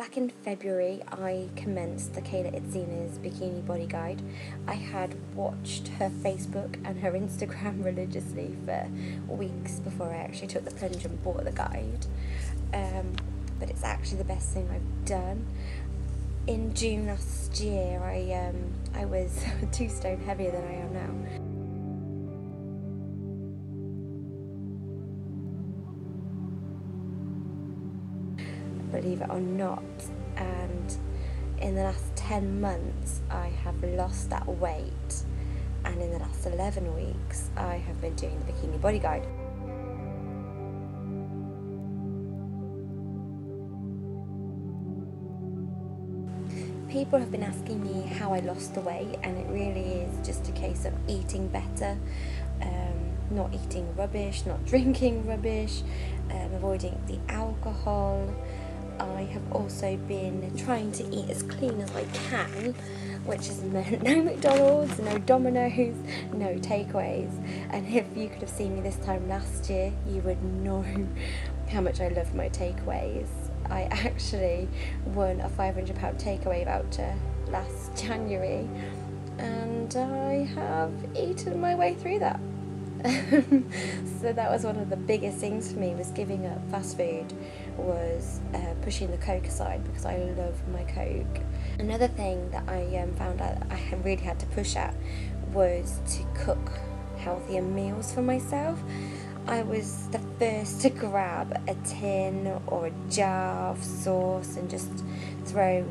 Back in February, I commenced the Kayla Itsines Bikini Body Guide. I had watched her Facebook and her Instagram religiously for weeks before I actually took the plunge and bought the guide. But it's actually the best thing I've done. In June last year, I was 2 stone heavier than I am now. Believe it or not, and in the last 10 months I have lost that weight, and in the last 11 weeks I have been doing the Bikini Body Guide. People have been asking me how I lost the weight, and it really is just a case of eating better, not eating rubbish, not drinking rubbish, avoiding the alcohol. I have also been trying to eat as clean as I can, which has meant no McDonald's, no Domino's, no takeaways. And if you could have seen me this time last year, you would know how much I love my takeaways. I actually won a £500 takeaway voucher last January, and I have eaten my way through that. So that was one of the biggest things for me, was giving up fast food, was pushing the Coke aside, because I love my Coke. Another thing that I found out that I really had to push at was to cook healthier meals for myself. I was the first to grab a tin or a jar of sauce and just throw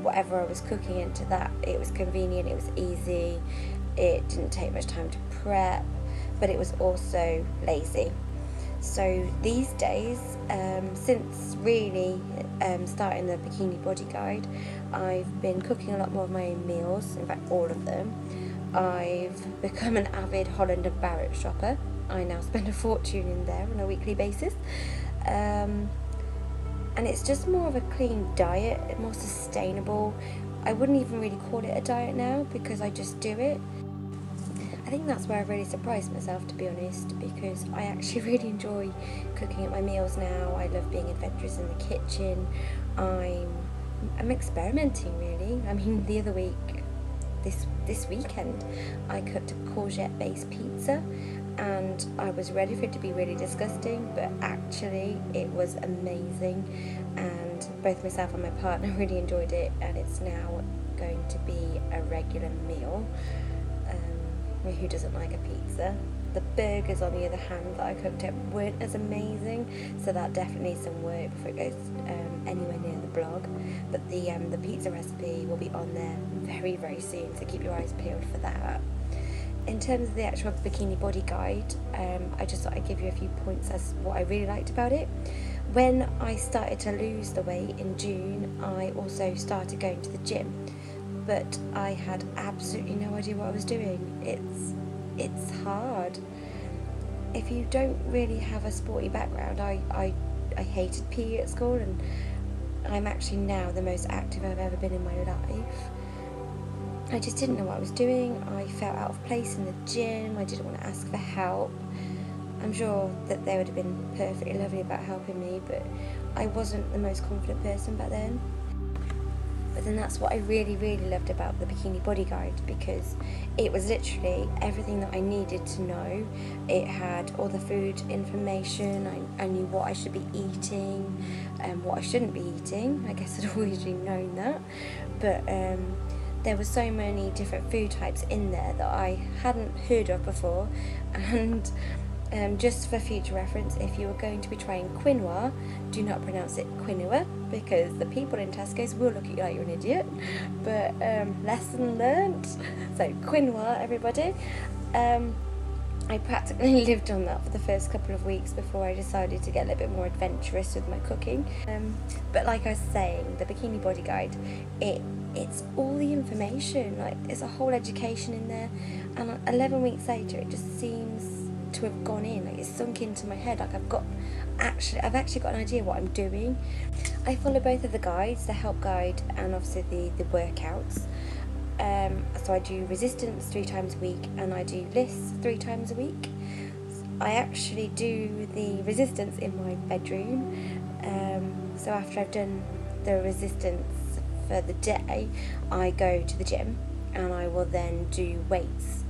whatever I was cooking into that. It was convenient, it was easy, it didn't take much time to prep, but it was also lazy. So these days, since really starting the Bikini Body Guide, I've been cooking a lot more of my own meals, in fact all of them. I've become an avid Holland and Barrett shopper. I now spend a fortune in there on a weekly basis. And it's just more of a clean diet, more sustainable. I wouldn't even really call it a diet now, because I just do it. I think that's where I've really surprised myself, to be honest, because I actually really enjoy cooking at my meals now. I love being adventurous in the kitchen. I'm experimenting, really. I mean, the other week, this weekend, I cooked a courgette-based pizza, and I was ready for it to be really disgusting, but actually it was amazing, and both myself and my partner really enjoyed it, and it's now going to be a regular meal. Who doesn't like a pizza? The burgers, on the other hand, that I cooked up weren't as amazing, so that definitely needs some work before it goes anywhere near the blog. But the pizza recipe will be on there very, very soon, so keep your eyes peeled for that. In terms of the actual Bikini Body Guide, I just thought I'd give you a few points as what I really liked about it. When I started to lose the weight in June, I also started going to the gym, but I had absolutely no idea what I was doing. It's hard. If you don't really have a sporty background, I hated PE at school, and I'm actually now the most active I've ever been in my life. I just didn't know what I was doing. I felt out of place in the gym. I didn't want to ask for help. I'm sure that they would have been perfectly lovely about helping me, but I wasn't the most confident person back then. But then that's what I really, really loved about the Bikini Body Guide, because it was literally everything that I needed to know. It had all the food information. I knew what I should be eating and what I shouldn't be eating. I guess I'd always known that, but there were so many different food types in there that I hadn't heard of before. And just for future reference, if you are going to be trying quinoa, do not pronounce it quinoa, because the people in Tesco's will look at you like you're an idiot. But lesson learnt. So quinoa, everybody. I practically lived on that for the first couple of weeks before I decided to get a little bit more adventurous with my cooking. But like I was saying, the Bikini Body Guide, it's all the information. Like, there's a whole education in there, and 11 weeks later it just seems to have gone in, like it's sunk into my head. Like I've actually got an idea what I'm doing. I follow both of the guides, the help guide and obviously the workouts. So I do resistance 3 times a week, and I do lists 3 times a week. I actually do the resistance in my bedroom. So after I've done the resistance for the day, I go to the gym and I will then do weights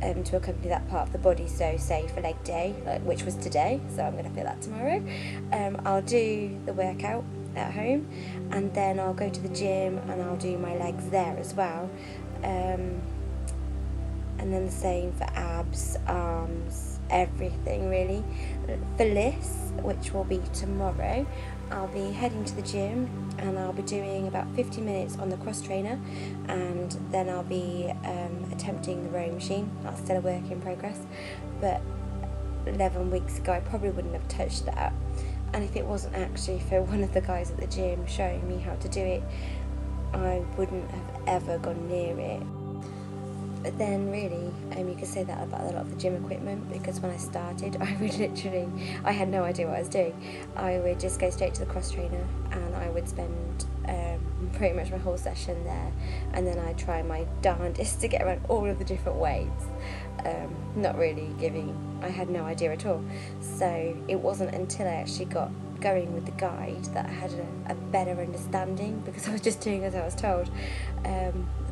to accompany that part of the body. So say for leg day, which was today, so I'm going to feel that tomorrow, I'll do the workout at home, and then I'll go to the gym and I'll do my legs there as well, and then the same for abs, arms, everything really. For Liss, which will be tomorrow, I'll be heading to the gym and I'll be doing about 50 minutes on the cross trainer, and then I'll be attempting the rowing machine. That's still a work in progress, but 11 weeks ago I probably wouldn't have touched that, and if it wasn't actually for one of the guys at the gym showing me how to do it, I wouldn't have ever gone near it. But then really, you could say that about a lot of the gym equipment, because when I started, I had no idea what I was doing. I would just go straight to the cross trainer and I would spend pretty much my whole session there, and then I'd try my darndest to get around all of the different weights, not really I had no idea at all. So it wasn't until I actually got going with the guide that I had a better understanding, because I was just doing as I was told.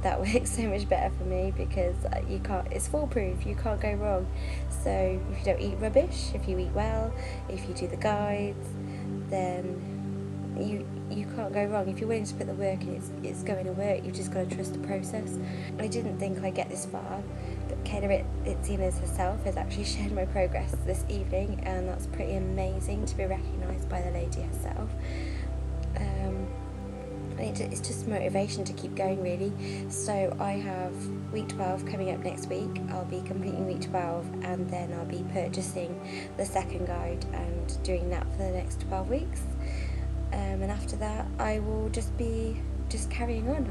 That works so much better for me, because it's foolproof, you can't go wrong. So if you don't eat rubbish, if you eat well, if you do the guides, then you can't go wrong. If you're willing to put the work in, it's going to work. You've just got to trust the process. I didn't think I'd get this far, but Kayla Itsines herself has actually shared my progress this evening, and that's pretty amazing to be recognised by the lady herself. It's just motivation to keep going really. So I have week 12 coming up next week. I'll be completing week 12, and then I'll be purchasing the second guide and doing that for the next 12 weeks. And after that I will just carrying on.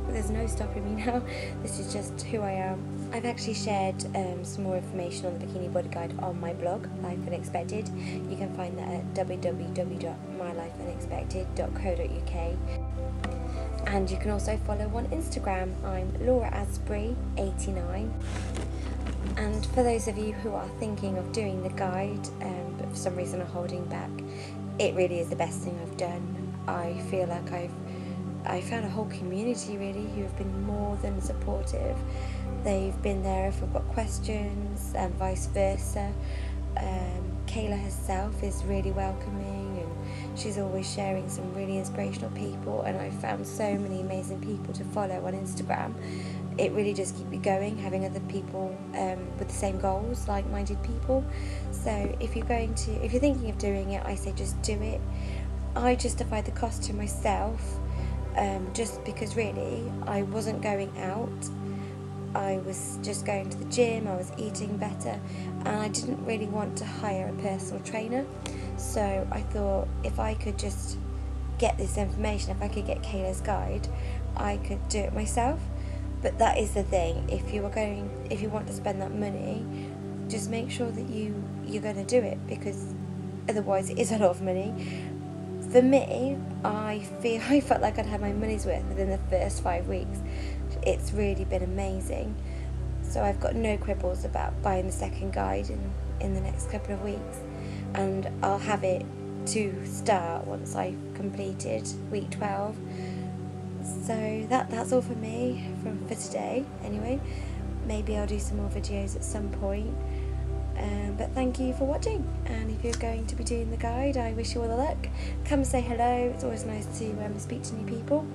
There's no stopping me now. This is just who I am. I've actually shared some more information on the Bikini Body Guide on my blog, Life Unexpected. You can find that at www.mylifeunexpected.co.uk. And you can also follow on Instagram. I'm LauraAsprey89. And for those of you who are thinking of doing the guide, but for some reason are holding back, it really is the best thing I've done. I feel like I found a whole community really who have been more than supportive. They've been there if I've got questions, and vice versa. Kayla herself is really welcoming, and she's always sharing some really inspirational people, and I've found so many amazing people to follow on Instagram. It really does keep you going, having other people with the same goals, like-minded people. So if you're thinking of doing it, I say just do it. I justified the cost to myself, just because really I wasn't going out. I was just going to the gym, I was eating better, and I didn't really want to hire a personal trainer. So I thought if I could just get this information, if I could get Kayla's guide, I could do it myself. But that is the thing, if you want to spend that money, just make sure that you're going to do it, because otherwise it is a lot of money. For me, I felt like I'd had my money's worth within the first 5 weeks. It's really been amazing. So I've got no quibbles about buying the second guide in the next couple of weeks, and I'll have it to start once I've completed week 12. So that's all for me for today anyway. Maybe I'll do some more videos at some point. But thank you for watching, and if you're going to be doing the guide, I wish you all the luck. Come say hello, it's always nice to speak to new people.